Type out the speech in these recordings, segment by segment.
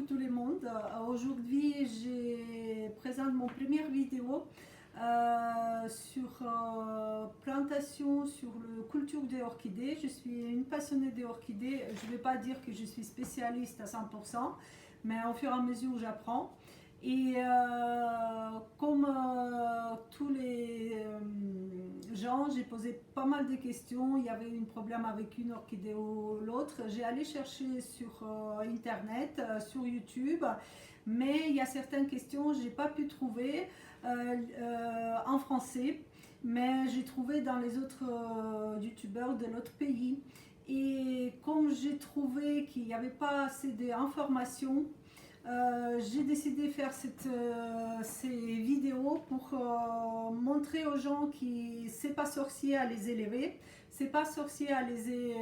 tout le monde. Aujourd'hui, je présente mon première vidéo sur plantation, sur la culture des orchidées. Je suis une passionnée des orchidées. Je ne vais pas dire que je suis spécialiste à 100%, mais au fur et à mesure, j'apprends. Et comme tous les gens, j'ai posé pas mal de questions. Il y avait un problème avec une orchidée ou l'autre. J'ai allé chercher sur Internet, sur YouTube, mais il y a certaines questions que je n'ai pas pu trouver en français, mais j'ai trouvé dans les autres youtubeurs de l'autre pays. Et comme j'ai trouvé qu'il n'y avait pas assez d'informations, j'ai décidé de faire ces vidéos pour montrer aux gens qui c'est pas sorcier à les élever, c'est pas sorcier à les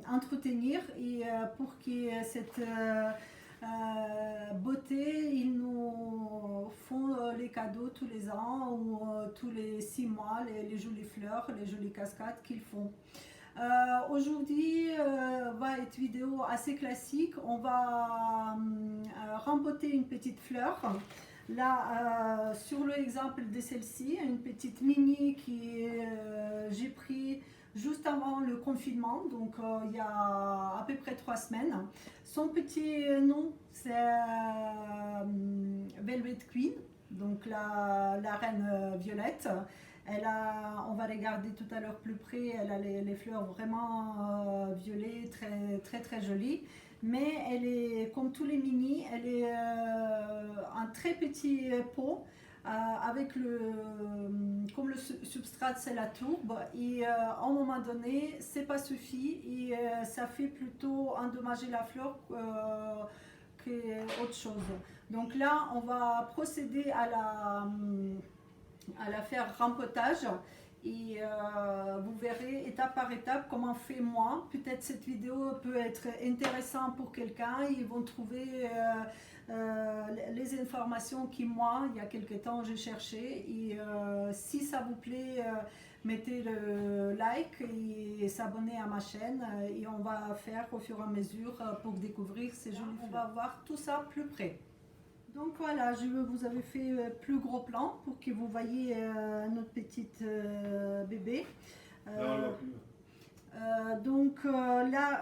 entretenir, et pour qu'il y ait cette beauté, ils nous font les cadeaux tous les ans ou tous les 6 mois, les jolies fleurs, les jolies cascades qu'ils font. Aujourd'hui va être une vidéo assez classique. On va rempoter une petite fleur. Là, sur l'exemple de celle-ci, une petite mini qui j'ai pris juste avant le confinement, donc il y a à peu près 3 semaines. Son petit nom, c'est Velvet Queen, donc la reine violette. On va regarder tout à l'heure plus près, elle a les fleurs vraiment violettes, très jolies. Mais elle est, comme tous les mini, elle est un très petit pot avec comme le substrat c'est la tourbe, et à un moment donné c'est pas suffi, et ça fait plutôt endommager la fleur qu'autre chose. Donc là on va procéder à la faire rempotage, et vous verrez étape par étape comment on fait moi. Peut-être cette vidéo peut être intéressante pour quelqu'un, ils vont trouver les informations qui moi il y a quelques temps j'ai cherché, et si ça vous plaît, mettez le like et s'abonner à ma chaîne, et on va faire au fur et à mesure pour découvrir ces jolies fleurs. On va voir tout ça plus près. Donc voilà, je vous avais fait plus gros plan pour que vous voyez notre petite bébé. Là,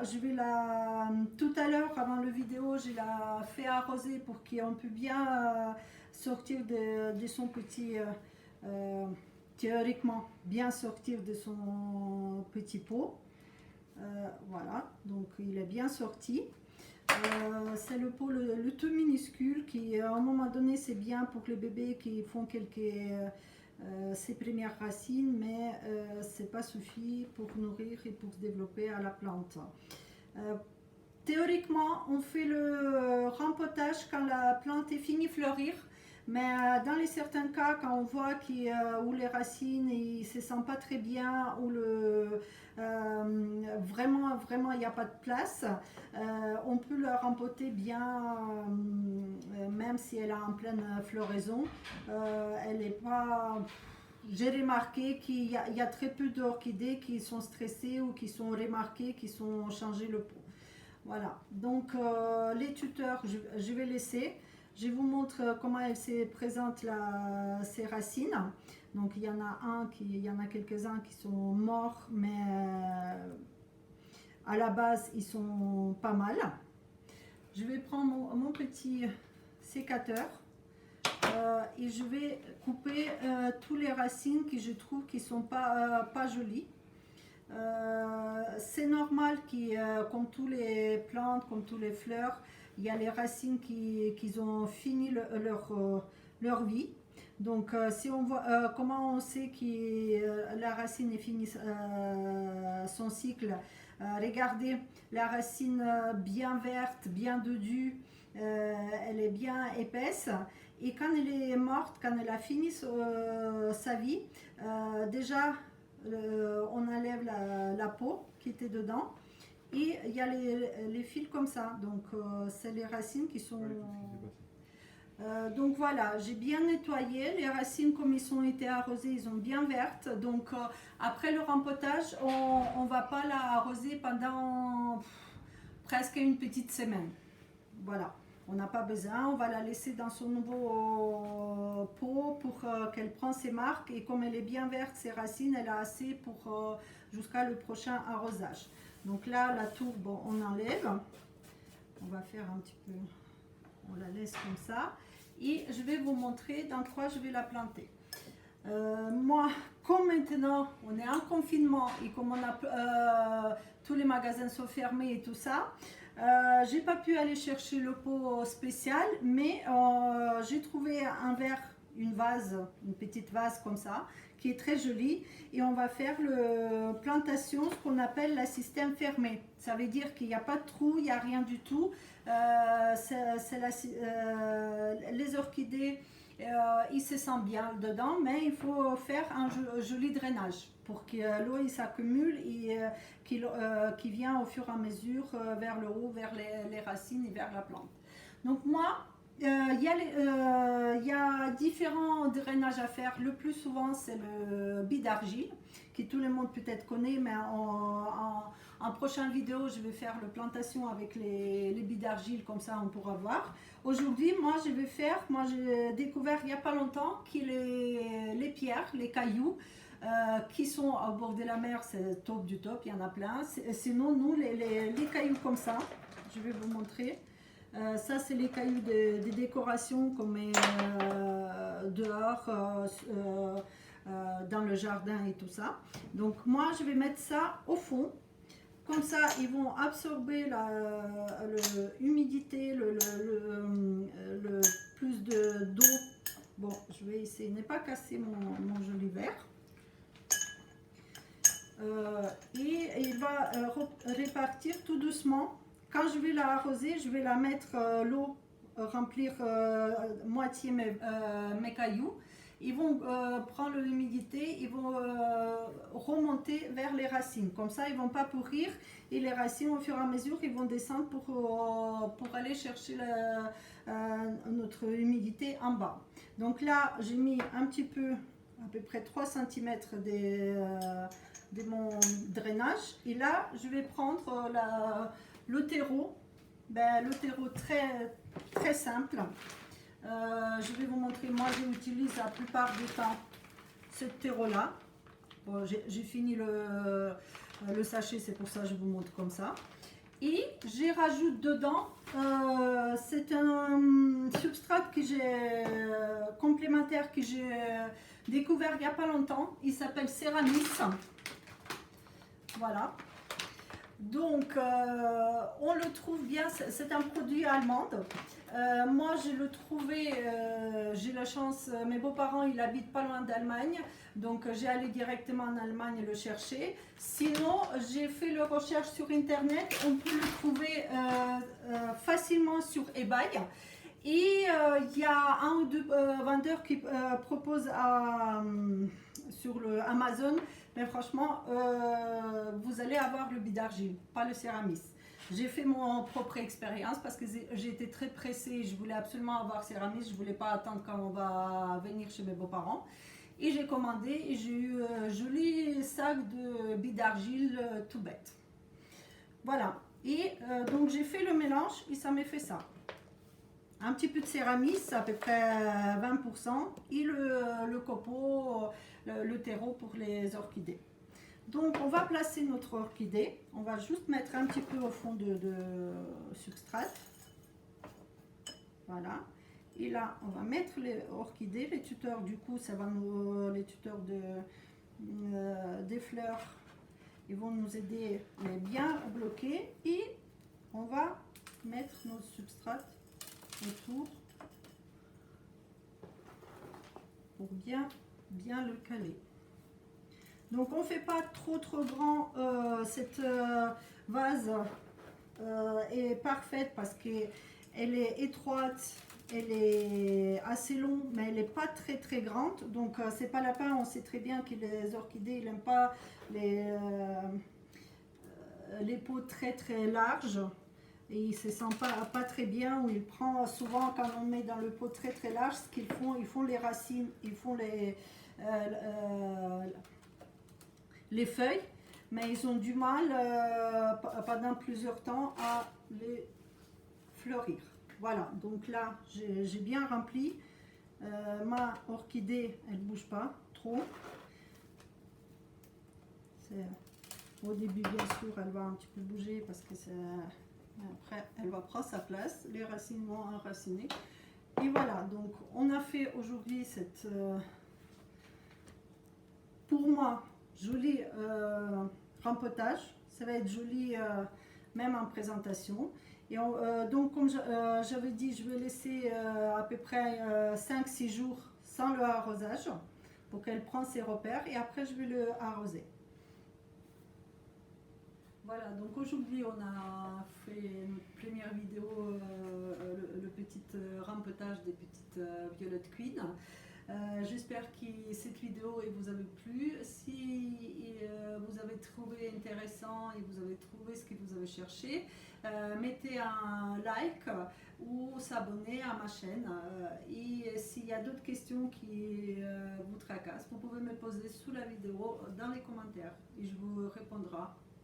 je vais tout à l'heure, avant la vidéo, je la fait arroser pour qu'on puisse bien sortir de son petit, théoriquement, bien sortir de son petit pot. Voilà, donc il est bien sorti. C'est le pot le tout minuscule qui à un moment donné c'est bien pour les bébés qui font ses premières racines, mais c'est pas suffit pour nourrir et pour se développer à la plante. Théoriquement on fait le rempotage quand la plante est finie de fleurir, mais dans les certains cas, quand on voit où les racines ne se sentent pas très bien, ou vraiment il n'y a pas de place, on peut le rempoter bien, même si elle est en pleine floraison. Elle n'est pas... J'ai remarqué qu'il y a très peu d'orchidées qui sont stressées ou qui sont remarquées, qui sont changées le pot. Voilà, donc les tuteurs, je vais laisser. Je vous montre comment elle se présente ses racines. Donc il y en a quelques-uns qui sont morts, mais à la base ils sont pas mal. Je vais prendre mon petit sécateur et je vais couper toutes les racines que je trouve qui sont pas jolies. C'est normal comme toutes les plantes, comme toutes les fleurs, il y a les racines qui ont fini leur vie. Donc si on voit comment on sait que la racine est finie son cycle, regardez la racine bien verte, bien dodue, elle est bien épaisse, et quand elle est morte, quand elle a fini sa vie, déjà on enlève la peau qui était dedans, et il y a les fils comme ça, donc c'est les racines qui sont... donc voilà, j'ai bien nettoyé les racines. Comme ils ont été arrosés, ils sont bien vertes. Donc après le rempotage, on ne va pas la arroser pendant presque une petite semaine. Voilà, On n'a pas besoin, on va la laisser dans son nouveau pot pour qu'elle prenne ses marques. Et comme elle est bien verte, ses racines, elle a assez pour jusqu'à le prochain arrosage. Donc là, la tourbe, bon, on enlève. On va faire un petit peu, on la laisse comme ça. Et je vais vous montrer dans quoi je vais la planter. Moi, comme maintenant on est en confinement et comme on a tous les magasins sont fermés et tout ça, j'ai pas pu aller chercher le pot spécial, mais j'ai trouvé un verre, une vase, une petite vase comme ça, qui est très jolie, et on va faire le plantation, ce qu'on appelle la système fermé. Ça veut dire qu'il n'y a pas de trou, il n'y a rien du tout. Les orchidées, il se sent bien dedans, mais il faut faire un joli drainage pour que l'eau s'accumule et qui vient au fur et à mesure vers le haut, vers les racines et vers la plante. Donc moi, il y a différents drainages à faire. Le plus souvent, c'est le bid d'argile, que tout le monde peut-être connaît, mais en prochaine vidéo, je vais faire la plantation avec les billes d'argile, comme ça on pourra voir. Aujourd'hui, moi j'ai découvert il n'y a pas longtemps que les pierres, les cailloux, qui sont au bord de la mer, c'est top du top, il y en a plein. Sinon, nous, les cailloux comme ça, je vais vous montrer. Ça, c'est les cailloux de décoration qu'on met dehors, dans le jardin et tout ça. Donc, moi, je vais mettre ça au fond. Comme ça, ils vont absorber l'humidité, le plus d'eau. Bon, je vais essayer de ne pas casser mon joli verre. Et il va répartir tout doucement. Quand je vais la arroser, je vais la mettre l'eau, remplir moitié mes cailloux. Ils vont prendre l'humidité, ils vont remonter vers les racines. Comme ça, ils ne vont pas pourrir. Et les racines, au fur et à mesure, ils vont descendre pour aller chercher notre humidité en bas. Donc là, j'ai mis un petit peu, à peu près 3 cm de mon drainage. Et là, je vais prendre le terreau. Le terreau très, très simple. Je vais vous montrer, moi j'utilise la plupart du temps ce terreau là. Bon, j'ai fini le sachet, c'est pour ça que je vous montre comme ça. Et j'y rajoute dedans, c'est un substrat que j'ai complémentaire que j'ai découvert il n'y a pas longtemps. Il s'appelle Ceramis. Voilà. Donc, on le trouve bien, c'est un produit allemand. Moi, je le trouvais, j'ai la chance, mes beaux-parents, ils habitent pas loin d'Allemagne, donc j'ai allé directement en Allemagne le chercher. Sinon, j'ai fait la recherche sur Internet, on peut le trouver facilement sur eBay. Et il y a un ou deux vendeurs qui proposent sur le Amazon, mais franchement, vous allez avoir le bid d'argile, pas le Ceramis. J'ai fait mon propre expérience parce que j'ai été très pressée, je voulais absolument avoir Ceramis, je ne voulais pas attendre quand on va venir chez mes beaux-parents. Et j'ai commandé et j'ai eu un joli sac de bid d'argile tout bête. Voilà, et donc j'ai fait le mélange et ça m'a fait ça. Un petit peu de Ceramis, à peu près 20%, et le copeau, le terreau pour les orchidées. Donc on va placer notre orchidée, on va juste mettre un petit peu au fond de substrat. Voilà. Et là, on va mettre les orchidées, les tuteurs, du coup, ça va les tuteurs des fleurs, ils vont nous aider à les bien bloquer. Et on va mettre nos substrats autour pour bien le caler. Donc on ne fait pas trop grand. Cette vase est parfaite parce qu'elle est étroite, elle est assez longue, mais elle n'est pas très grande. Donc c'est pas la peine. On sait très bien que les orchidées n'aiment pas les pots très larges. Et il ne se sent pas très bien, ou il prend souvent, quand on met dans le pot très large, ce qu'ils font, ils font les racines, ils font les feuilles, mais ils ont du mal pendant plusieurs temps à les fleurir. Voilà, donc là j'ai bien rempli. Ma orchidée, elle ne bouge pas trop. Au début, bien sûr, elle va un petit peu bouger parce que après, elle va prendre sa place. Les racines vont enraciner. Et voilà, donc on a fait aujourd'hui cette, pour moi, joli rempotage. Ça va être joli même en présentation. Et donc, comme j'avais dit, je vais laisser à peu près 5-6 jours sans le arrosage pour qu'elle prenne ses repères. Et après, je vais le arroser. Voilà, donc aujourd'hui on a fait notre première vidéo, le petit rempotage des petites violettes queen. J'espère que cette vidéo vous a plu. Si vous avez trouvé intéressant et vous avez trouvé ce que vous avez cherché, mettez un like ou s'abonner à ma chaîne. Et s'il y a d'autres questions qui vous tracassent, vous pouvez me poser sous la vidéo dans les commentaires et je vous répondrai.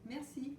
Merci.